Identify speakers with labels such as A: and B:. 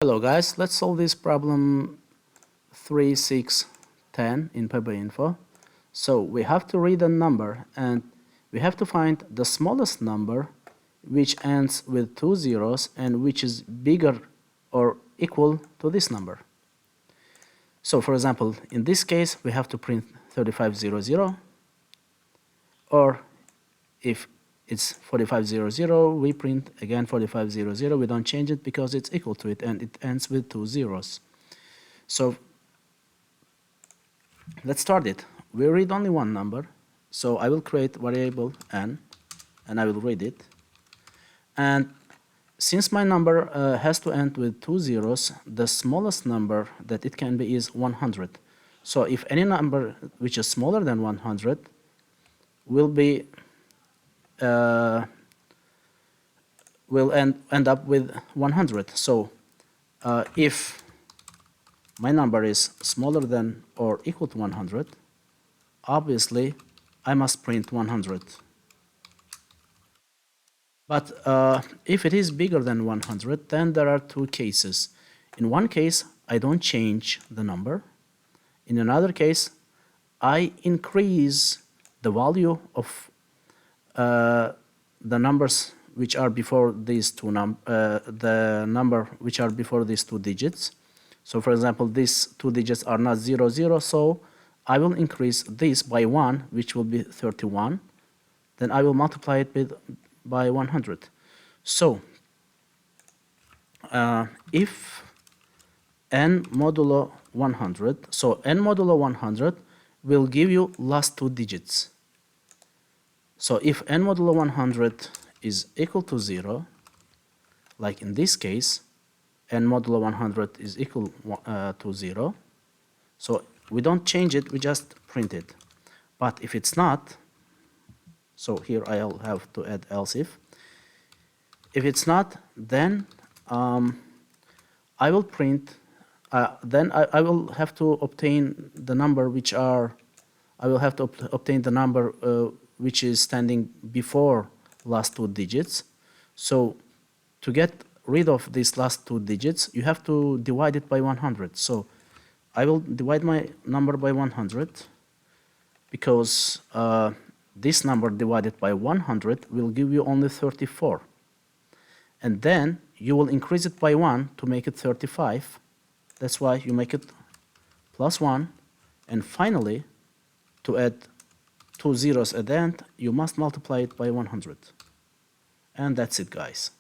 A: Hello guys, let's solve this problem 3, 6, 10 in paper info. So we have to read a number and we have to find the smallest number which ends with 2 zeros and which is bigger or equal to this number. So for example, in this case we have to print 3500, or if it's 4500, we print again 4500. We don't change it because it's equal to it and it ends with 2 zeros. So let's start it. We read only one number, so I will create variable n and I will read it. And since my number has to end with 2 zeros, the smallest number that it can be is 100. So if any number which is smaller than 100 will be will end up with 100. So if my number is smaller than or equal to 100, obviously I must print 100. But if it is bigger than 100, then there are two cases. In one case, I don't change the number. In another case, I increase the value of the numbers which are before these two the number which are before these two digits. So for example, these two digits are not 0, 0, so I will increase this by 1, which will be 31. Then I will multiply it by 100. So if n modulo 100, so n modulo 100 will give you last two digits. So if n modulo 100 is equal to 0, like in this case, n modulo 100 is equal to 0, so we don't change it, we just print it. But if it's not, so here I'll have to add else if. If it's not, then I will print, then I will have to obtain the number which are, I will have to obtain the number which is standing before last two digits. So to get rid of these last two digits, you have to divide it by 100. So I will divide my number by 100 because this number divided by 100 will give you only 34. And then you will increase it by 1 to make it 35. That's why you make it plus 1. And finally, to add 2 zeros at the end, you must multiply it by 100. And that's it, guys.